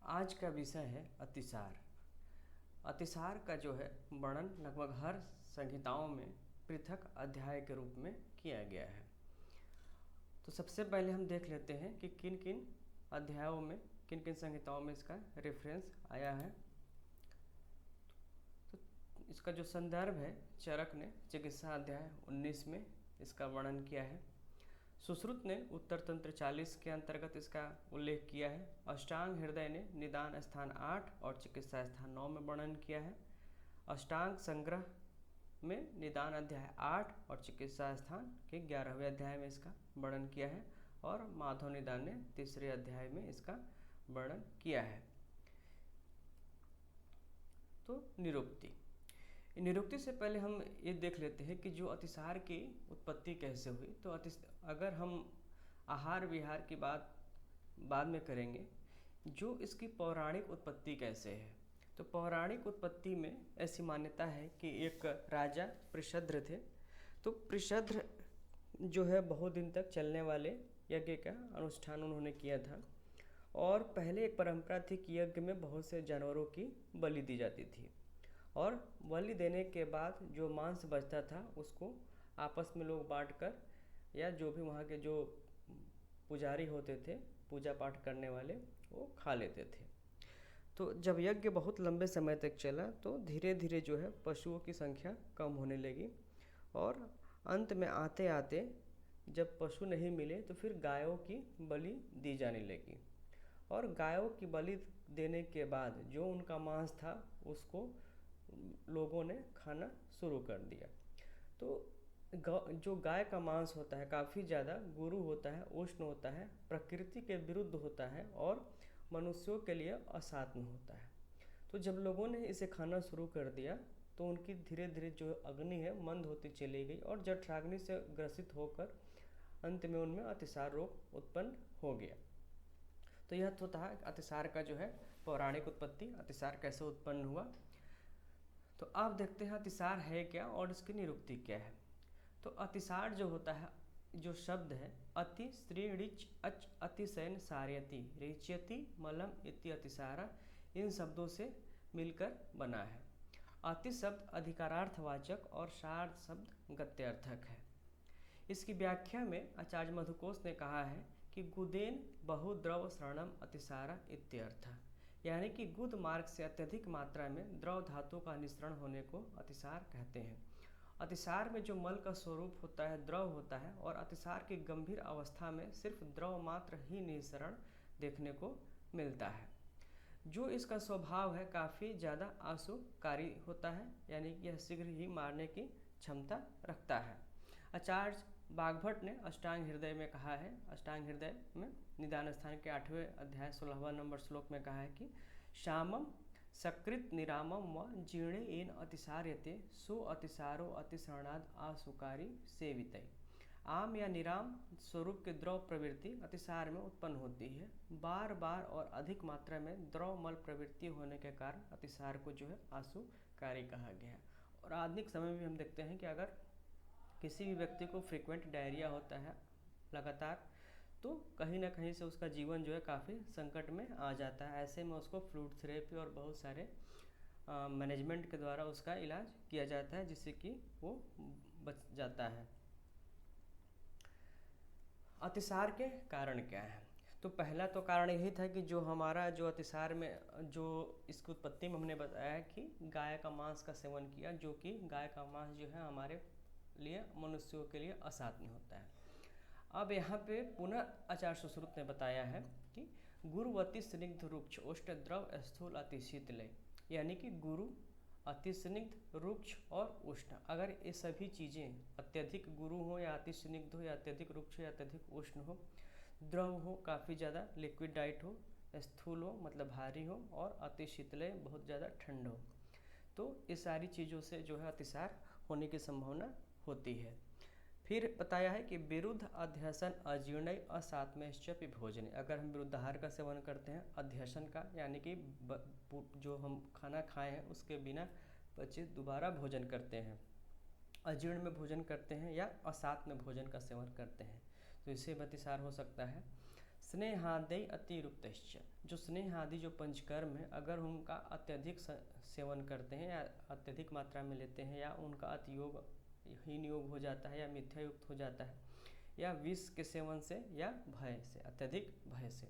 आज का विषय है अतिसार। अतिसार का जो है वर्णन लगभग हर संहिताओं में पृथक अध्याय के रूप में किया गया है। तो सबसे पहले हम देख लेते हैं कि किन किन अध्यायों में, किन किन संहिताओं में इसका रेफरेंस आया है। तो इसका जो संदर्भ है, चरक ने चिकित्सा अध्याय 19 में इसका वर्णन किया है। सुश्रुत ने उत्तर तंत्र 40 के अंतर्गत इसका उल्लेख किया है। अष्टांग हृदय ने निदान स्थान 8 और चिकित्सा स्थान 9 में वर्णन किया है। अष्टांग संग्रह में निदान अध्याय 8 और चिकित्सा स्थान के 11वें अध्याय में इसका वर्णन किया है। और माधव निदान ने तीसरे अध्याय में इसका वर्णन किया है। तो निरुक्ति, निरुक्ति से पहले हम ये देख लेते हैं कि जो अतिसार की उत्पत्ति कैसे हुई। तो अगर हम आहार विहार की बात बाद में करेंगे, जो इसकी पौराणिक उत्पत्ति कैसे है। तो पौराणिक उत्पत्ति में ऐसी मान्यता है कि एक राजा पृषद्र थे। तो पृषद्र जो है बहुत दिन तक चलने वाले यज्ञ का अनुष्ठान उन्होंने किया था। और पहले एक परंपरा थी कि यज्ञ में बहुत से जानवरों की बलि दी जाती थी, और बलि देने के बाद जो मांस बचता था उसको आपस में लोग बांटकर, या जो भी वहाँ के जो पुजारी होते थे, पूजा पाठ करने वाले, वो खा लेते थे। तो जब यज्ञ बहुत लंबे समय तक चला तो धीरे धीरे जो है पशुओं की संख्या कम होने लगी, और अंत में आते आते जब पशु नहीं मिले तो फिर गायों की बलि दी जाने लगी। और गायों की बलि देने के बाद जो उनका मांस था उसको लोगों ने खाना शुरू कर दिया। तो जो गाय का मांस होता है काफ़ी ज़्यादा गुरु होता है, उष्ण होता है, प्रकृति के विरुद्ध होता है और मनुष्यों के लिए असात्म होता है। तो जब लोगों ने इसे खाना शुरू कर दिया तो उनकी धीरे धीरे जो अग्नि है मंद होती चली गई, और जठराग्नि से ग्रसित होकर अंत में उनमें अतिसार रोग उत्पन्न हो गया। तो यह तो था अतिसार का जो है पौराणिक उत्पत्ति, अतिसार कैसे उत्पन्न हुआ। तो अब देखते हैं अतिसार है क्या और इसकी निरुक्ति क्या है। तो अतिसार जो होता है, जो शब्द है अति स्त्री ऋच अच अतिशयन सार्यति रिच्यति मलम इति अतिसारा, इन शब्दों से मिलकर बना है। अति शब्द अधिकारार्थवाचक और सार शब्द गत्यर्थक है। इसकी व्याख्या में आचार्य मधुकोश ने कहा है कि गुदेन बहुद्रव शरणम अतिसारा इत्यर्थ, यानी कि गुद मार्ग से अत्यधिक मात्रा में द्रव धातु का निःसरण होने को अतिसार कहते हैं। अतिसार में जो मल का स्वरूप होता है द्रव होता है, और अतिसार की गंभीर अवस्था में सिर्फ द्रव मात्र ही निःसरण देखने को मिलता है। जो इसका स्वभाव है काफ़ी ज़्यादा आशुकारी होता है, यानी कि यह शीघ्र ही मारने की क्षमता रखता है। आचार्य बागभट्ट ने अष्टांग हृदय में कहा है, अष्टांग हृदय में निदान स्थान के 8वें अध्याय 16वां नंबर श्लोक में कहा है कि शामम सकृत निरामम व जीर्णे एन अतिसार्यते सो अतिसारो अतिशरणाद आसुकारी सेवितै। आम या निराम स्वरूप के द्रव प्रवृत्ति अतिसार में उत्पन्न होती है। बार बार और अधिक मात्रा में द्रव मल प्रवृत्ति होने के कारण अतिसार को जो है आशुकारी कहा गया है। और आधुनिक समय में हम देखते हैं कि अगर किसी भी व्यक्ति को फ्रीक्वेंट डायरिया होता है लगातार, तो कहीं ना कहीं से उसका जीवन जो है काफ़ी संकट में आ जाता है। ऐसे में उसको फ्लूइड थेरेपी और बहुत सारे मैनेजमेंट के द्वारा उसका इलाज किया जाता है, जिससे कि वो बच जाता है। अतिसार के कारण क्या है। तो पहला तो कारण यही था कि जो हमारा जो अतिसार में जो इसकी उत्पत्ति में हमने बताया कि गाय का मांस का सेवन किया, जो कि गाय का मांस जो है हमारे लिए, मनुष्यों के लिए असात्म होता है। अब यहाँ पे पुनः आचार्य सुश्रुत ने बताया है कि गुरुवती स्निग्ध रुक्ष उष्ट द्रव स्थूल अति शीतलय, यानी कि गुरु, अति स्निग्ध, रुक्ष और उष्ण, अगर ये सभी चीज़ें अत्यधिक गुरु हो या अति स्निग्ध हो या अत्यधिक रुक्ष या अत्यधिक उष्ण हो, द्रव हो काफ़ी ज़्यादा लिक्विड डाइट हो, स्थूल हो मतलब भारी हो, और अति शीतलय बहुत ज़्यादा ठंड हो, तो ये सारी चीज़ों से जो है अतिसार होने की संभावना होती है। फिर बताया है कि विरुद्ध अध्यसन अजीर्ण असात्मश्च भोजन, अगर हम विरुद्ध आहार का सेवन करते हैं, अध्यसन का यानी कि जो हम खाना खाए हैं उसके बिना बचे दोबारा भोजन करते हैं, अजीर्ण में भोजन करते हैं या असात्म भोजन का सेवन करते हैं, तो इससे अतिसार हो सकता है। स्नेहादि अतिरिक्तश्च, जो स्नेहादि जो पंचकर्म है अगर उनका अत्यधिक सेवन करते हैं या अत्यधिक मात्रा में लेते हैं या उनका अतियोग हीन योग हो जाता है या मिथ्या युक्त हो जाता है या विष के सेवन से या भय से, अत्यधिक भय से।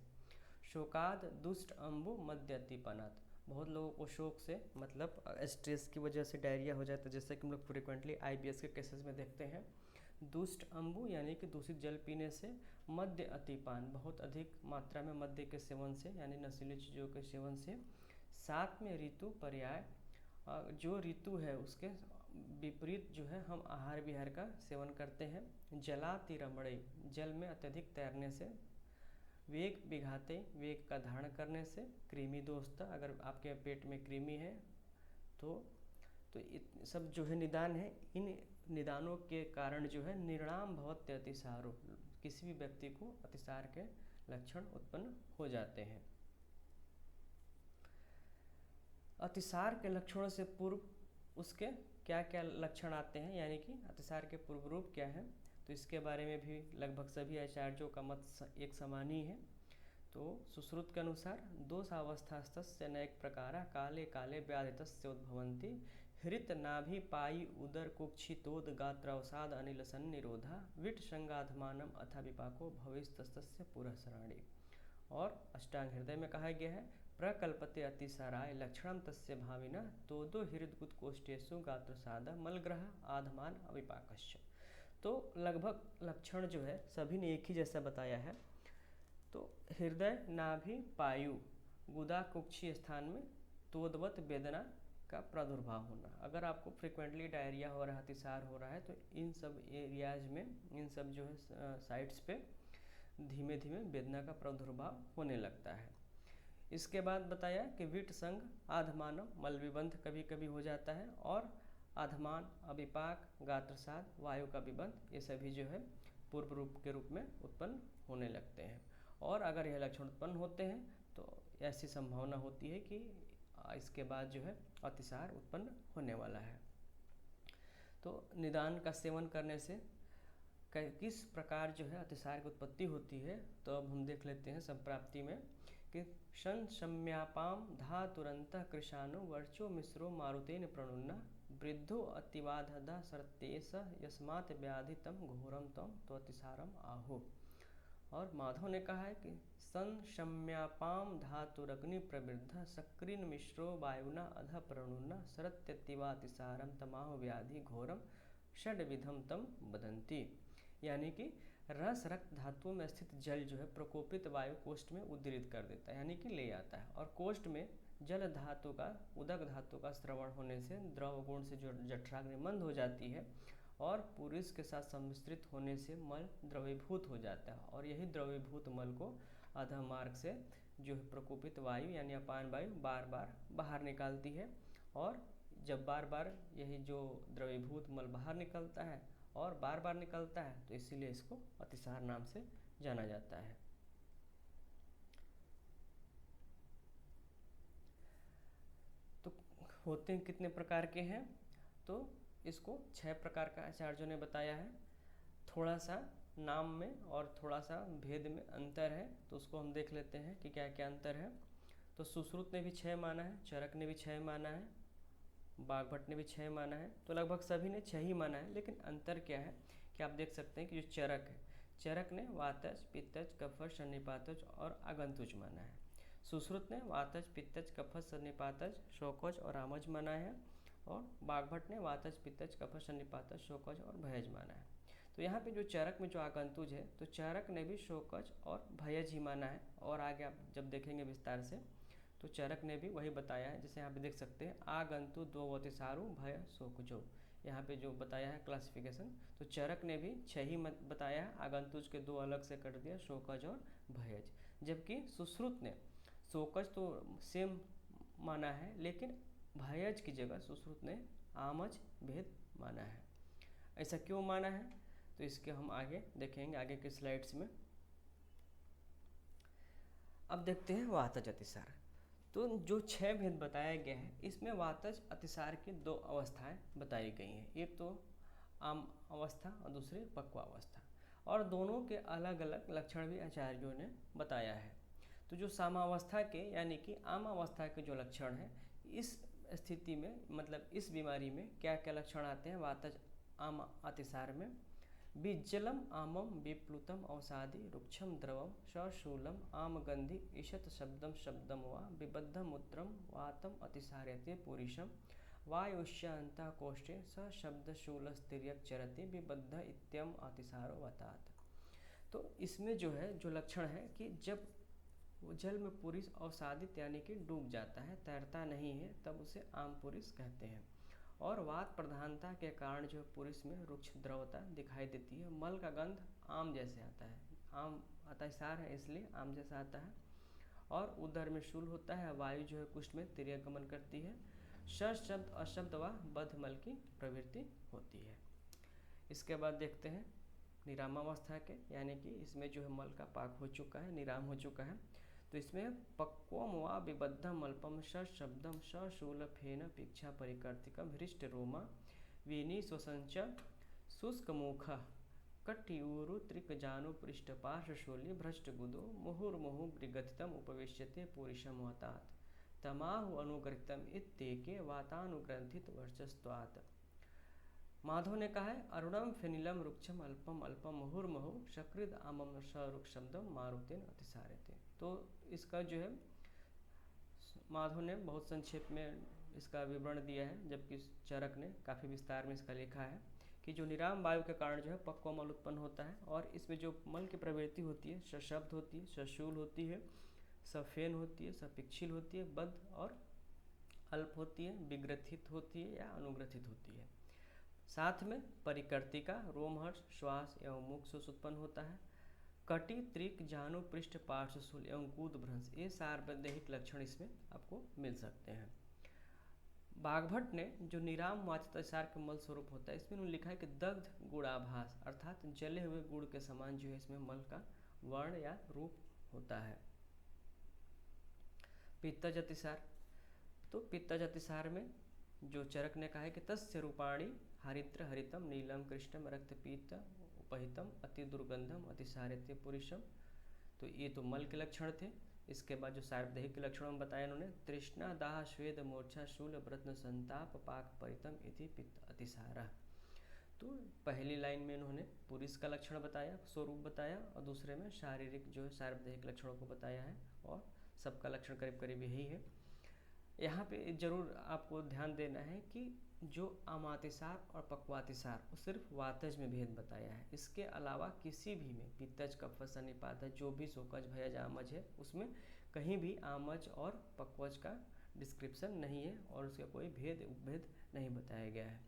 शोकाद दुष्ट अम्बु मध्य अतिपनात्, बहुत लोगों को शोक से मतलब स्ट्रेस की वजह से डायरिया हो जाता है, जैसे कि हम लोग फ्रिक्वेंटली IBS के केसेस में देखते हैं। दुष्ट अम्बु यानी कि दूषित जल पीने से, मद्य अतिपान, बहुत अधिक मात्रा में मद्य के सेवन से यानी नशीली चीज़ों के सेवन से। साथ में ऋतु पर्याय, जो ऋतु है उसके विपरीत जो है हम आहार विहार का सेवन करते हैं। जलातिरमणय, जल में अत्यधिक तैरने से। वेग विघाते, वेग का धारण करने से। कृमि दोषता, अगर आपके पेट में कृमि है तो सब जो है निदान है। इन निदानों के कारण जो है निर्णाम भवत्य अतिसारो, किसी भी व्यक्ति को अतिसार के लक्षण उत्पन्न हो जाते हैं। अतिसार के लक्षणों से पूर्व उसके क्या क्या लक्षण आते हैं, यानी कि अतिसार के पूर्व रूप क्या है, तो इसके बारे में भी लगभग सभी आचार्यों का मत एक समान ही है। तो सुश्रुत के अनुसार दोषावस्थास्तस्य नैक प्रकारा काले काले व्याधितस्य उद्भवन्ति। हृत नाभि पायी उदर कुक्षितोद गात्रावसाद अनिल सन्निरोधा विट संगाधमानम अथा विपाको भविस्तस्य पुरःसराणि। और अष्टांग हृदय में कहा गया है प्रकल्पते अतिसाराय लक्षणम तस्य भाविना तोदो हृदकुत कोष्ठेषु गात्रसाद मलग्रह आधमान अविपाकश्च। तो लगभग लक्षण जो है सभी ने एक ही जैसा बताया है। तो हृदय नाभि पायु गुदा कुक्षी स्थान में तोदवत वेदना का प्रादुर्भाव होना, अगर आपको फ्रिक्वेंटली डायरिया हो रहा है, अतिसार हो रहा है, तो इन सब एरियाज में, इन सब जो है साइट्स पे धीमे धीमे वेदना का प्रादुर्भाव होने लगता है। इसके बाद बताया कि विट संग आधमानव, मलविबंध कभी कभी हो जाता है, और आधमान अविपाक गात्रसाद वायु का विबंध, ये सभी जो है पूर्व रूप के रूप में उत्पन्न होने लगते हैं। और अगर यह लक्षण उत्पन्न होते हैं तो ऐसी संभावना होती है कि इसके बाद जो है अतिसार उत्पन्न होने वाला है। तो निदान का सेवन करने से किस प्रकार जो है अतिसार की उत्पत्ति होती है, तो अब हम देख लेते हैं संप्राप्ति में कि शन शम्यापाम धा तुरंत कृशानु वर्चो मिश्रो मारुतेन प्रणुन्ना वृद्धो अतिवाधदा सरतेश यस्मात् व्याधि तम घोरम तम तो अतिसारम आहो। और माधव ने कहा है कि सन शम्यापाम धातुरग्नि प्रवृद्ध सक्रीन मिश्रो वायुना अध प्रणुन्ना शरत्यतिवातिसारम तमाह व्याधि घोरम षड्विधम तम बदंती। यानी कि रस रक्त धातुओं में स्थित जल जो है प्रकोपित वायु कोष्ठ में उद्दीरित कर देता है, यानी कि ले आता है। और कोष्ठ में जल धातु का उदक धातु का श्रवण होने से द्रव गुण से जो जठराग्नि मंद हो जाती है और पुरुष के साथ सम्मिश्रित होने से मल द्रवीभूत हो जाता है, और यही द्रवीभूत मल को अधः मार्ग से जो है प्रकोपित वायु यानी अपान वायु बार बार बाहर निकालती है। और जब बार बार यही जो द्रवीभूत मल बाहर निकलता है और बार बार निकलता है, तो इसीलिए इसको अतिसार नाम से जाना जाता है। तो होते हैं कितने प्रकार के हैं, तो इसको 6 प्रकार का आचार्यों ने बताया है। थोड़ा सा नाम में और थोड़ा सा भेद में अंतर है, तो उसको हम देख लेते हैं कि क्या क्या अंतर है। तो सुश्रुत ने भी 6 माना है, चरक ने भी 6 माना है, बागभट्ट ने भी 6 माना है, तो लगभग सभी ने 6 ही माना है। लेकिन अंतर क्या है कि आप देख सकते हैं कि जो चरक है, चरक ने वातज पित्तज कफज सन्निपातज और आगंतुज माना है। सुश्रुत ने वातज पित्तज कफज सन्निपातज शोकज और आमज माना है, और बागभट्ट ने वातज पित्तज कफज सन्निपातज शोकज और भयज माना है। तो यहाँ पे जो चरक में जो आगंतुज है, तो चरक ने भी शोकज और भयज ही माना है। और आगे आप जब देखेंगे विस्तार से तो चरक ने भी वही बताया है, जैसे यहाँ पे देख सकते हैं आगंतु दो अतिसारु भय शोकजो, यहाँ पे जो बताया है क्लासिफिकेशन। तो चरक ने भी 6 ही बताया है, आगंतुज के 2 अलग से कर दिया, शोकज और भयज। जबकि सुश्रुत ने शोकज तो सेम माना है, लेकिन भयज की जगह सुश्रुत ने आमज भेद माना है। ऐसा क्यों माना है, तो इसके हम आगे देखेंगे आगे के स्लाइड्स में। अब देखते हैं वातज अतिसार। तो जो 6 भेद बताया गया है, इसमें वातज अतिसार की 2 अवस्थाएं बताई गई हैं। एक तो आम अवस्था और दूसरी पक्वा अवस्था। और दोनों के अलग अलग लक्षण भी आचार्यों ने बताया है। तो जो सामावस्था के यानी कि आमावस्था के जो लक्षण हैं, इस स्थिति में मतलब इस बीमारी में क्या क्या लक्षण आते हैं वातज आम अतिसार में? बीज्जलम आमम विप्लुतम अवसादि रुक्षम द्रवम सशूलम आमगंधि ईशत शब्दम शब्दम वा विबद्धम मूत्रम वातम अतिसार्यते पुरुषम वायुष्यांता कोष्ठे स शब्दशूलस्तिर्यक चरति विबद्ध इत्यम अतिसारो वतात। तो इसमें जो है जो लक्षण है कि जब वो जल में पुरुष अवसादित यानी कि डूब जाता है, तैरता नहीं है, तब उसे आम पुरुष कहते हैं। और वात प्रधानता के कारण जो पुरुष में रुक्ष द्रवता दिखाई देती है, मल का गंध आम जैसे आता है, आम अतिसार है इसलिए आम जैसा आता है। और उदर में शूल होता है, वायु जो है कुष्ठ में तिर्यक गमन करती है, श शब्द अशब्द व बद्ध मल की प्रवृत्ति होती है। इसके बाद देखते हैं निरामावस्था के, यानी कि इसमें जो है मल का पाक हो चुका है, निराम हो चुका है। तो इसमें पक्वम वा विबद्धम अल्पम शब्दम सशूल फेन पीक्षा परिकर्तिकम हृष्ट रोमा वीनी स्वसंच शुष्क मुख कट्यूरु त्रिकजानु पृष्ठ पार्श्वशूली भ्रष्ट गुदो मुहुर्मुहु विगतितम उपवेश्यते पुरुषम वतात तमाहु अनुग्रहितम इत्येके वातानुग्रंथित वर्चस्वात्। माधव ने कहा है अरुणम फेनिलम रुक्षम अल्पम अल्पम मुहुर्मुहु शकृद आमम सरुक्ष शब्दम मारुतेन अतिसार्यते। तो इसका जो है माधव ने बहुत संक्षेप में इसका विवरण दिया है, जबकि चरक ने काफ़ी विस्तार में इसका लिखा है कि जो निराम वायु के कारण जो है पक्व मल उत्पन्न होता है, और इसमें जो मल की प्रवृत्ति होती है सशब्द होती है, सशूल होती है, सफेन होती है, सपिक्षिल होती है, बद्ध और अल्प होती है, विग्रथित होती है या अनुग्रथित होती है। साथ में परिकर्तिका रोमहर्ष श्वास एवं मुख से उत्पन्न होता है। कटी त्रिक जानु पृष्ठ पार्श्वशूल एवं कूद भ्रंश, ये सार्वदेहिक लक्षण इसमें आपको मिल सकते हैं। बागभट्ट ने जो निराम वातसार के मल स्वरूप होता है, इसमें उन्होंने लिखा है कि दग्ध गुणाभास, अर्थात जले हुए गुड़ के समान जो है इसमें मल का वर्ण या रूप होता है। पित्तज अतिसार, तो पित्तज अतिसार में जो चरक ने कहा है कि तस्य रूपाणी हरिद्र हरितम नीलम कृष्णम रक्तपीत उपहितम अति दुर्गंधम अतिसार्यते पुरुषम। तो ये तो मल के लक्षण थे। इसके बाद जो सार्वदेहिक के लक्षण बताए उन्होंने तृष्णा दाह श्वेद मूर्छा शूल व्रत्न संताप पाक परितम इति पित्त अतिसारा। तो पहली लाइन में उन्होंने पुरुष का लक्षण बताया, स्वरूप बताया, और दूसरे में शारीरिक जो है सार्वदेहिक लक्षणों को बताया है, और सबका लक्षण करीब करीब यही है। यहाँ पे जरूर आपको ध्यान देना है कि जो आमातिसार और पक्वातिसार वो सिर्फ वातज में भेद बताया है, इसके अलावा किसी भी में पित्तज कफज निपातज जो भी शोकज भयज आमज है उसमें कहीं भी आमज और पक्वज का डिस्क्रिप्शन नहीं है, और उसका कोई भेद उपभेद नहीं बताया गया है।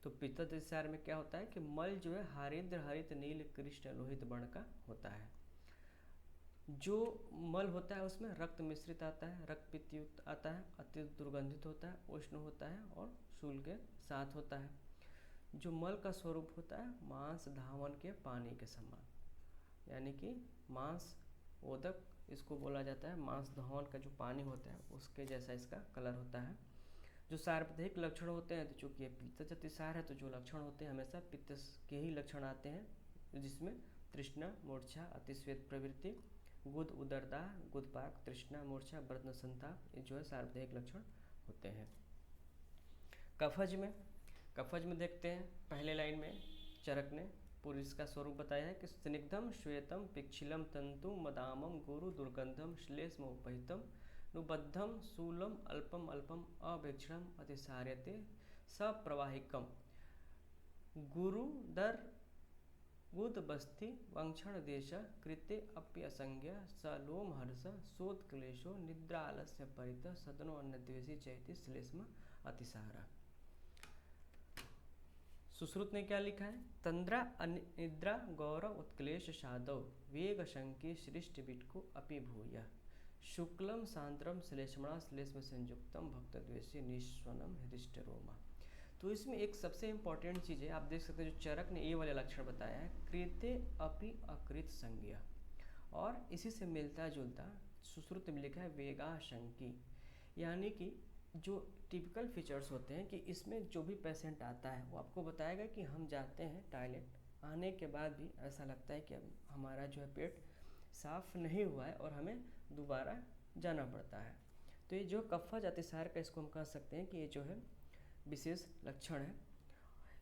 तो पित्ततिसार में क्या होता है कि मल जो है हरिद्र हरित नील कृष्ण लोहित वर्ण का होता है। जो मल होता है उसमें रक्त मिश्रित आता है, रक्त पित्तयुक्त आता है, अति दुर्गंधित होता है, उष्ण होता है और शूल के साथ होता है। जो मल का स्वरूप होता है मांस धावन के पानी के समान, यानी कि मांस ओदक इसको बोला जाता है, मांस धावन का जो पानी होता है उसके जैसा इसका कलर होता है। जो सार्वदेहिक लक्षण होते हैं, तो चूँकि ये पित्तज अतिसार है तो जो लक्षण होते हैं हमेशा पित्त के ही लक्षण आते हैं, जिसमें तृष्णा मूर्छा अतिश्वेत प्रवृत्ति गुद उदरदाह गुदपाक तृष्णा मूर्छा व्रत्न संताप, ये जो है सार्वदेहिक लक्षण होते हैं। कफज में देखते हैं पहले लाइन में चरक ने पुरुष का स्वरूप बताया है कि स्निग्धम श्वेतम पिक्षिलम तंतु मदामम गुरु दुर्गंधम श्लेष्म उपहितम नुबद्धम शूलम अल्पम अल्पम अभीक्षणम अतिसार्यते सप्रवाहिकम गुरुदर गुदबस्थि वंक्षण देश कृते अप्यसंज्ञ सलोम हर्ष शोध क्लेशो निद्रालस्य परित सदनो अन्नद्वेषी चैति श्लेष्म अतिसारा। सुश्रुत ने क्या लिखा है? तंद्रा अनिद्रा गौरव उत्क्लेश साधव वेग शंकी सृष्टि बिटको अपि भूय शुक्लम सांद्रम श्लेष्मणा श्लेष्म संयुक्तम भक्त द्वेषी निस्वनम हृष्ट रोमा। तो इसमें एक सबसे इम्पॉर्टेंट चीज़ है, आप देख सकते हैं जो चरक ने ये वाले लक्षण बताया है कृते अपि अकृत संज्ञा, और इसी से मिलता जुलता सुश्रुत में लिखा है वेगाशंकी, यानी कि जो टिपिकल फीचर्स होते हैं कि इसमें जो भी पेशेंट आता है वो आपको बताएगा कि हम जाते हैं टॉयलेट आने के बाद भी ऐसा लगता है कि अब हमारा जो है पेट साफ नहीं हुआ है और हमें दोबारा जाना पड़ता है। तो ये जो कफज अतिसार का इसको हम कह सकते हैं कि ये जो है विशेष लक्षण है।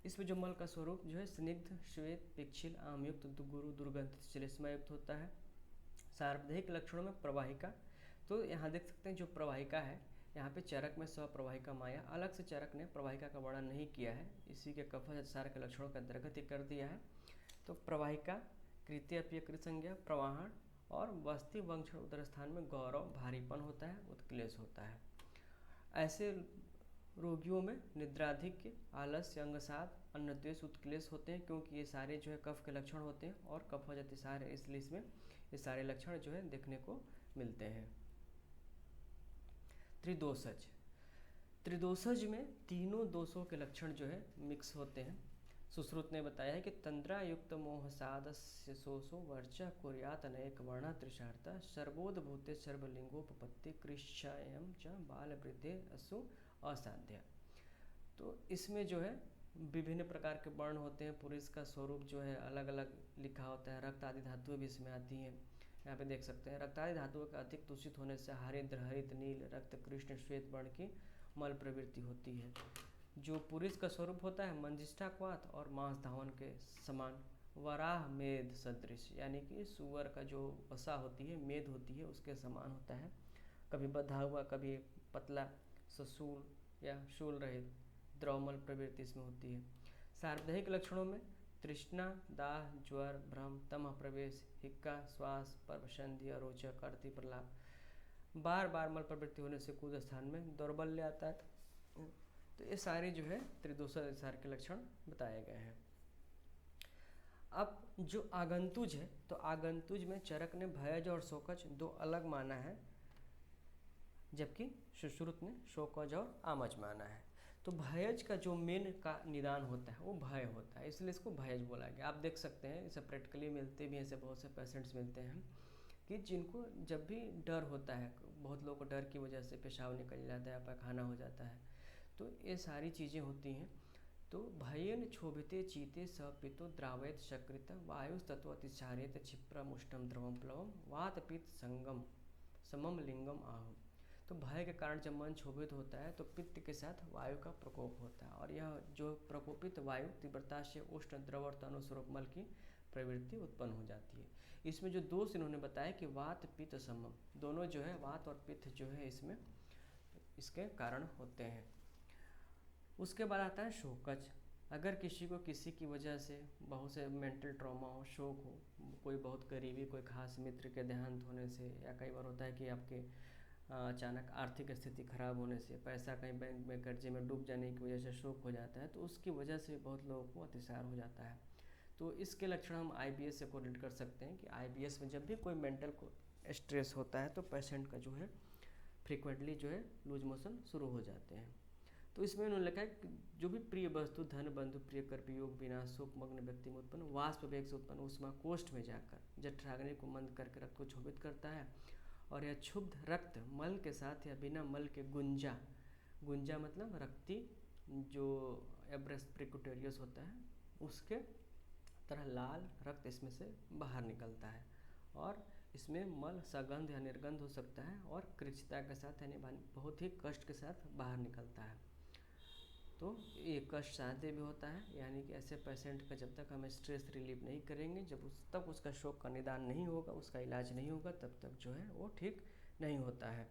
इसमें जो मल का स्वरूप जो है स्निग्ध, श्वेत, पिक्षिल, आमयुक्त, गुरु, दुर्गंधित, श्लेष्मायुक्त होता है। सार्वधायिक लक्षणों में प्रवाहिका, तो यहाँ देख सकते हैं जो प्रवाहिका है, यहाँ पे चरक में स्वप्रवाहिका माया, अलग से चरक ने प्रवाहिका का वर्णन नहीं किया है, इसी के कफज अतिसार के लक्षणों के अंतर्गत ही कर दिया है। तो प्रवाहिका, कृत्य अप्रिय कृत संज्ञा, प्रवाहन और वस्ति वंक्षण उदर स्थान में गौरव, भारीपन होता है, उत्क्लेश होता है। ऐसे रोगियों में निद्राधिक्य, आलस्य, अंगसाद, अन्नद्वेष, उत्क्लेश होते हैं, क्योंकि ये सारे जो है कफ के लक्षण होते हैं और कफज अतिसार है, इसलिए इसमें ये सारे लक्षण जो है देखने को मिलते हैं। त्रिदोषज, त्रिदोषज में तीनों दोषों के लक्षण जो है मिक्स होते हैं। सुश्रुत ने बताया है कि तंद्रा युक्त मोहसादस्य सोसो वर्चा कुर्यात अनेक वर्णा त्रिशार्था सर्वोद्भूते सर्वलिंगोपपत्ति कृष्यम च बाल वृद्धे असु असाध्य। तो इसमें जो है विभिन्न प्रकार के वर्ण होते हैं, पुरुष का स्वरूप जो है अलग अलग लिखा होता है, रक्त आदि धातुएं भी इसमें आती हैं। यहाँ पे देख सकते हैं रक्त आदि धातुओं का अधिक दूषित होने से हरिद्र, हरित, नील, रक्त, कृष्ण, श्वेत वर्ण की मल प्रवृत्ति होती है। जो पुरुष का स्वरूप होता है मंजिष्ठा क्वाथ और मांस धावन के समान, वराह मेध सदृश, यानी कि सुअर का जो वसा होती है, मेद होती है, उसके समान होता है, कभी बंधा हुआ, कभी पतला, ससूल या शूल रहित, द्रवमल प्रवृत्ति इसमें होती है। सार्वधायिक लक्षणों में तृष्णा, दाह, ज्वर, भ्रम, तमः प्रवेश, हिक्का, श्वास, परवसंधि, अरोचक, अर्थी प्रलाप, बार बार मल प्रवृत्ति होने से कूद स्थान में दौर्बल्य आता है। तो ये सारे जो है त्रिदोष अतिसार के लक्षण बताए गए हैं। अब जो आगंतुज है, तो आगंतुज में चरक ने भयज और शोकज दो अलग माना है, जबकि सुश्रुत ने शोकज और आमज माना है। तो भयज का जो मेन का निदान होता है वो भय होता है, इसलिए इसको भयज बोला गया। आप देख सकते हैं इसे प्रैक्टिकली मिलते भी हैं, ऐसे बहुत से पेशेंट्स मिलते हैं कि जिनको जब भी डर होता है, बहुत लोगों को डर की वजह से पेशाब निकल जाता है, पैखाना हो जाता है, तो ये सारी चीज़ें होती हैं। तो भयन क्षोभिते चीते सपितो द्रावयत शकृत वायुस्तत्व अतिचारेत क्षिप्रम उष्णम द्रवम प्लवम वात पित्त संगम समम लिंगम आहु। तो भय के कारण जब मन क्षोभित होता है तो पित्त के साथ वायु का प्रकोप होता है, और यह जो प्रकोपित वायु तीव्रता से उष्ण द्रव और तनुस्वरूप मल की प्रवृत्ति उत्पन्न हो जाती है। इसमें जो दोष इन्होंने बताया कि वात पित्त समम, दोनों जो है वात और पित्त जो है इसमें इसके कारण होते हैं। उसके बाद आता है शोकज। अगर किसी को किसी की वजह से बहुत से मेंटल ट्रॉमा हो, शोक हो, कोई बहुत करीबी कोई खास मित्र के देहांत होने से, या कई बार होता है कि आपके अचानक आर्थिक स्थिति खराब होने से, पैसा कहीं बैंक में कर्जे में डूब जाने की वजह से शोक हो जाता है, तो उसकी वजह से बहुत लोगों को अतिसार हो जाता है। तो इसके लक्षण हम IBS से कोरिलेट कर सकते हैं कि IBS में जब भी कोई मेंटल को स्ट्रेस होता है तो पेशेंट का जो है फ्रिक्वेंटली जो है लूज मोशन शुरू हो जाते हैं। तो इसमें उन्होंने लिखा है कि जो भी प्रिय वस्तु, धन, बंधु, प्रिय कर, वियोग, विनाश, शोक मग्न व्यक्ति में उत्पन्न वाष्प वेग से उत्पन्न उष्मा कोष्ठ में जाकर जठराग्नि को मंद करके रक्त को क्षोभित करता है, और यह क्षुब्ध रक्त मल के साथ या बिना मल के गुंजा, गुंजा मतलब रक्ति जो एब्रस प्रिकुटेरियस होता है उसके तरह लाल रक्त इसमें से बाहर निकलता है, और इसमें मल सगंध या निर्गंध हो सकता है, और कृच्छता के साथ यानी बहुत ही कष्ट के साथ बाहर निकलता है। तो ये कष्ट साध्य भी होता है, यानी कि ऐसे पेशेंट का जब तक हम स्ट्रेस रिलीव नहीं करेंगे, जब तक उसका शोक का निदान नहीं होगा, उसका इलाज नहीं होगा, तब तक जो है वो ठीक नहीं होता है।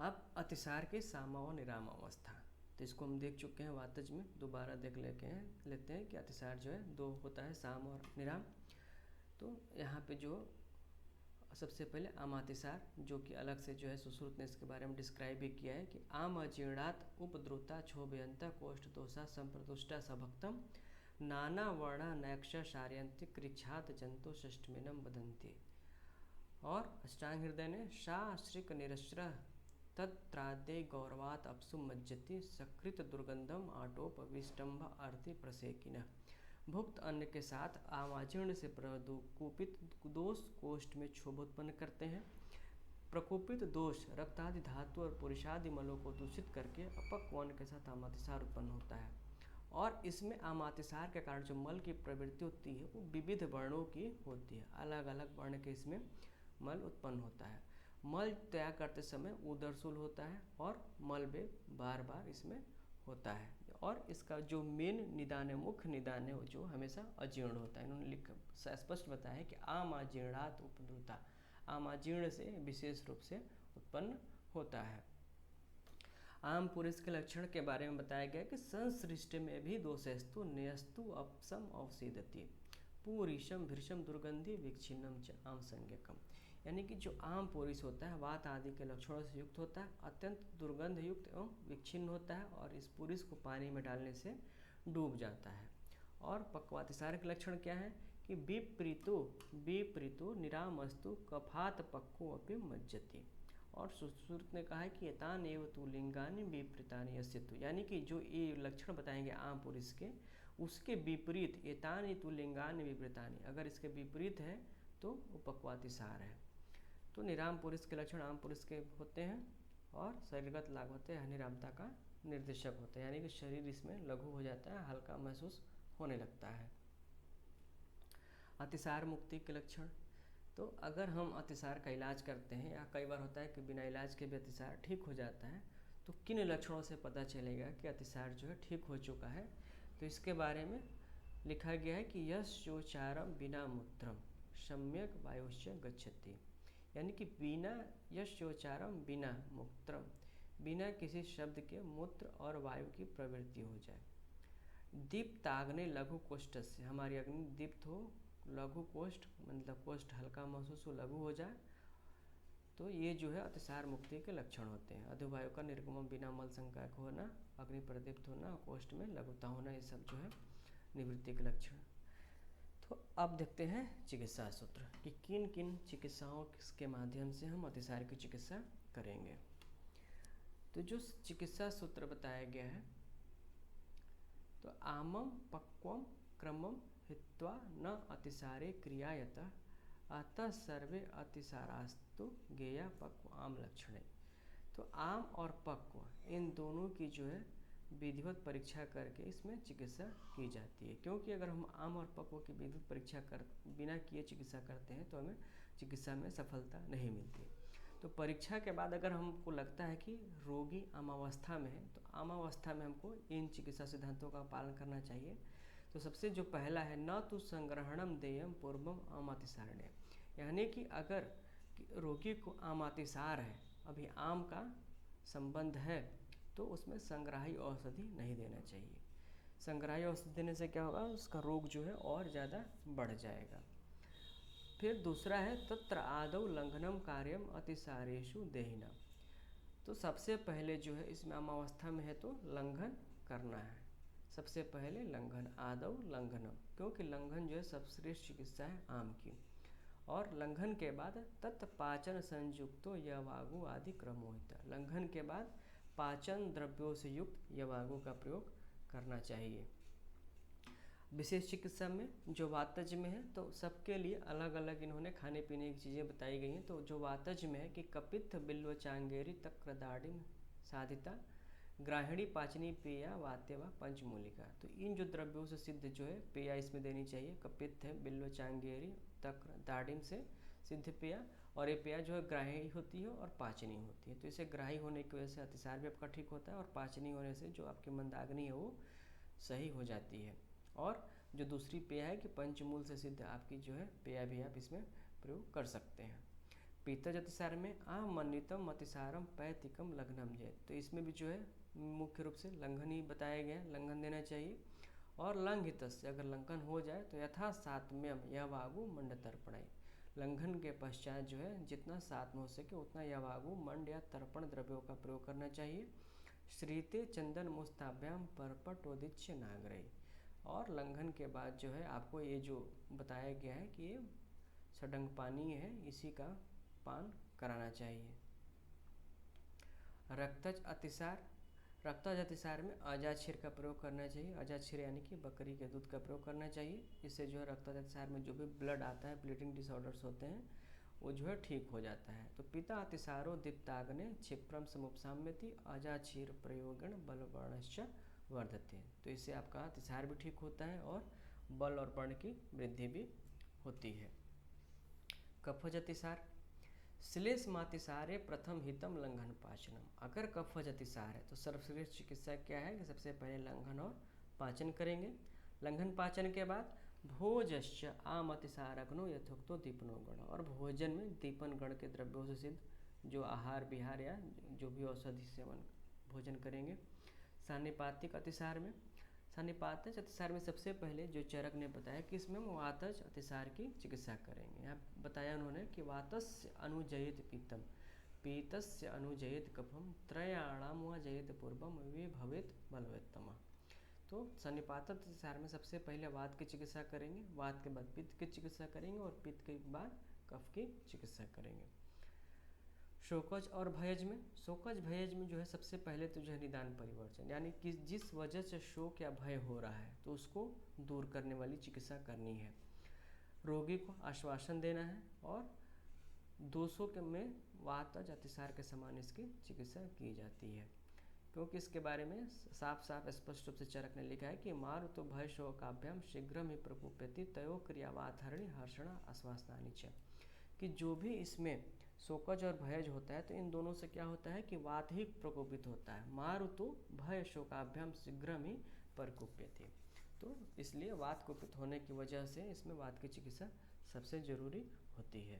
अब अतिसार की सामा और निराम अवस्था, तो इसको हम देख चुके हैं वातज में, दोबारा देख लेते हैं कि अतिसार जो है दो होता है, साम और निराम। तो यहाँ पे जो सबसे पहले आमातिसार, जो कि अलग से जो है सुश्रुत ने इसके बारे में डिस्क्राइब भी किया है कि आम अजीर्णात उपद्रुता क्षोभयंता कोष्ठ दोषा संप्रदुष्टा सभक्तम नाना वर्णा नैक्ष शार्यंति कृच्छात जंतु षष्ठमिनम बदंती। और अष्टांग हृदय ने शाश्रिक निरश्र तत्राद्य गौरवात अपसु मज्जति सकृत दुर्गंधम आटोप विष्टंभ अर्थि प्रसेकिन। भुक्त अन्न के साथ आमाजीर्ण से प्रकोपित दोष कोष्ठ में क्षोभ उत्पन्न करते हैं। प्रकोपित दोष रक्तादि धातु और पुरुषादि मलों को दूषित करके अपक्व अन्न के साथ आमातिसार उत्पन्न होता है। और इसमें आमातिसार के कारण जो मल की प्रवृत्ति होती है वो विविध वर्णों की होती है, अलग अलग वर्ण के इसमें मल उत्पन्न होता है। मल त्याग करते समय उदरशूल होता है और मल वेग बार बार इसमें होता है। और इसका जो मेन निदान है, मुख्य निदान है, जो हमेशा अजीर्ण होता है। इन्होंने स्पष्ट बताया है कि आमाजीर्णात उपद्रुता, आमाजीर्ण से विशेष रूप से उत्पन्न होता है। आम पुरुष के लक्षण के बारे में बताया गया कि संसृष्टि में भी दोषस्तु न्यस्तु अपसम अवसीदति पूरिशम भृशम दुर्गंधि विच्छिन्नम च आम संज्ञकम। यानी कि जो आम पुरुष होता है वात आदि के लक्षणों से युक्त होता है, अत्यंत दुर्गंध युक्त एवं विच्छिन्न होता है और इस पुरुष को पानी में डालने से डूब जाता है। और पक्वातिसार के लक्षण क्या है कि विपरीतो निरामस्तु कफात पक्को अपि मज्जति। और सुश्रुत ने कहा है कि एतान एव तु लिंगानि विपरीतानि अस्यतु, यानी कि जो ये लक्षण बताएंगे आम पुरुष के, उसके विपरीत एतानि तु लिंगानि विपरीतानि, अगर इसके विपरीत है तो उपक्वातिसार है। तो निराम पुरुष के लक्षण आम पुरुष के होते हैं और शरीरगत लाभ होते हैं, निरामता का निर्देशक होता है, यानी कि शरीर इसमें लघु हो जाता है, हल्का महसूस होने लगता है। अतिसार मुक्ति के लक्षण, तो अगर हम अतिसार का इलाज करते हैं या कई बार होता है कि बिना इलाज के भी अतिसार ठीक हो जाता है, तो किन लक्षणों से पता चलेगा कि अतिसार जो है ठीक हो चुका है, तो इसके बारे में लिखा गया है कि यशोचारम बिना मूत्रम सम्यक वायुश्च गच्छति, यानी कि बिना यशोचारम बिना मूत्रम, बिना किसी शब्द के मूत्र और वायु की प्रवृत्ति हो जाए। दीप्ताग्नि लघु कोष्ठ से, हमारी अग्नि दीप्त हो, लघु कोष्ठ मतलब कोष्ठ हल्का महसूस हो, लघु हो जाए, तो ये जो है अतिसार मुक्ति के लक्षण होते हैं। अधोवायु का निर्गमन बिना मल संकायक होना, अग्नि प्रदीप्त होना, कोष्ठ में लघुता होना, ये सब जो है निवृत्ति के लक्षण। तो अब देखते हैं चिकित्सा सूत्र कि किन किन चिकित्साओं के माध्यम से हम अतिसार की चिकित्सा करेंगे। तो जो चिकित्सा सूत्र बताया गया है, तो आमम पक्वम क्रमम हित्वा न अतिसारे क्रियायतः अतः सर्वे अतिसारास्तु गेया पक्व आम लक्षणे। तो आम और पक्व इन दोनों की जो है विधिवत परीक्षा करके इसमें चिकित्सा की जाती है, क्योंकि अगर हम आम और पक्व की विधिवत परीक्षा कर बिना किए चिकित्सा करते हैं तो हमें चिकित्सा में सफलता नहीं मिलती। तो परीक्षा के बाद अगर हमको लगता है कि रोगी आमावस्था में है, तो आमावस्था में हमको इन चिकित्सा सिद्धांतों का पालन करना चाहिए। तो सबसे जो पहला है, न तो संग्रहणम देयम पूर्वम आमातिसारण्य, यानी कि अगर रोगी को आमातिसार है, अभी आम का संबंध है, तो उसमें संग्राही औषधि नहीं देना चाहिए। संग्राही औषधि देने से क्या होगा, उसका रोग जो है और ज़्यादा बढ़ जाएगा। फिर दूसरा है तत्र आदौ लंघनम कार्यम अतिसारेषु देहिना। तो सबसे पहले जो है इसमें आमावस्था में है तो लंघन करना है, सबसे पहले लंघन, आदौ लंघनम, क्योंकि लंघन जो है सबश्रेष्ठ चिकित्सा है आम की। और लंघन के बाद तत्पाचन संयुक्तो यवागु आदि क्रम होता है, लंघन के बाद पाचन द्रव्यों से युक्त यवागु का प्रयोग करना चाहिए। विशेष चिकित्सा में जो वातज में है, तो सबके लिए अलग अलग इन्होंने खाने पीने की चीज़ें बताई गई हैं। तो जो वातज में है कि कपित्थ बिल्व चांगेरी तक्र दाड़िम साधिता ग्राहिणी पाचनी पेया वात्य व पंचमूलिका। तो इन जो द्रव्यों से सिद्ध जो है पेया इसमें देनी चाहिए। कपित्थ है, बिल्व चांगेरी, तक्र, दाड़िम से सिद्ध पेया, और ये पेया जो है ग्राही होती है और पाचनी होती है। तो इसे ग्राही होने की वजह से अतिसार भी आपका ठीक होता है और पाचनी होने से जो आपकी मंदाग्नि है वो सही हो जाती है। और जो दूसरी पेया है कि पंचमूल से सिद्ध आपकी जो है पेया भी आप इसमें प्रयोग कर सकते हैं। पीतज अतिसार में आमन्वितम अतिसारम पैतिकम लग्नम जय, तो इसमें भी जो है मुख्य रूप से लंघन ही बताया गया, लंघन देना चाहिए। और लंघित से अगर लंघन हो जाए तो यथा सात्म्यम यवागु मंड तर्पणाई, लंघन के पश्चात जो है जितना साथ में हो सके उतना यवागु मंड या तर्पण द्रव्यों का प्रयोग करना चाहिए। श्रीते चंदन मुस्ताभ्याम परपटोदिच्य नागरई, और लंघन के बाद जो है आपको ये जो बताया गया है कि ये सडंग पानी है, इसी का पान कराना चाहिए। रक्तज अतिसार, रक्तज अतिसार में अजाक्षीर का प्रयोग करना चाहिए। अजाक्षीर यानी कि बकरी के दूध का प्रयोग करना चाहिए। इससे जो है रक्तज अतिसार में जो भी ब्लड आता है, ब्लीडिंग डिसऑर्डर्स होते हैं, वो जो है ठीक हो जाता है। तो पिता अतिसारो दीप्ताग्ने क्षिप्रम समुपसाम्यति अजाक्षीर प्रयोगण बलवर्णश्च वर्धते, तो इससे आपका अतिसार भी ठीक होता है और बल और बर्ण की वृद्धि भी होती है। कफज अतिसार, श्लेष्मातिसारे प्रथम हितम लंघन पाचनम। अगर कफज अतिसार है तो सर्वश्रेष्ठ चिकित्सा क्या है कि सबसे पहले लंघन और पाचन करेंगे। लंघन पाचन के बाद भोजश्च आम अतिसारग्नो यथोक्तो दीपनो गण, और भोजन में दीपन गण के द्रव्यों से सिद्ध जो आहार विहार या जो भी औषधि सेवन भोजन करेंगे। सान्निपातिक अतिसार में, सान्निपातज अतिसार में सबसे पहले जो चरक ने बताया कि इसमें हम वातज अतिसार की चिकित्सा करेंगे। यहाँ बताया उन्होंने कि वातस्य अनुजयित पीतम, पीतस्य अनुजयित कफम, त्रयाणाम व जयित पूर्वम वे भवेत बलवेत्तम। तो सन्निपात अतिसार में सबसे पहले वात की चिकित्सा करेंगे, वात के बाद पित्त की चिकित्सा करेंगे और पित्त के बाद कफ की चिकित्सा करेंगे। शोकज और भयज में, शोकज भयज में जो है सबसे पहले तो जो है निदान परिवर्जन, यानी कि जिस वजह से शोक या भय हो रहा है तो उसको दूर करने वाली चिकित्सा करनी है। रोगी को आश्वासन देना है और दोषों के में वातज अतिसार के समान इसकी चिकित्सा की जाती है, क्योंकि इसके बारे में साफ साफ स्पष्ट रूप से चरक ने लिखा है कि मारुतो भय शोकाभ्याम शीघ्र ही प्रकोप्यति तयो क्रियावातहरणि हर्षणा आश्वासनानि च, कि जो भी इसमें शोकज और भयज होता है तो इन दोनों से क्या होता है कि वात ही प्रकोपित होता है। मारुतो भय शोकाभ्याम शीघ्र ही प्रकोप्यति, तो इसलिए वात कुपित होने की वजह से इसमें वात की चिकित्सा सबसे जरूरी होती है।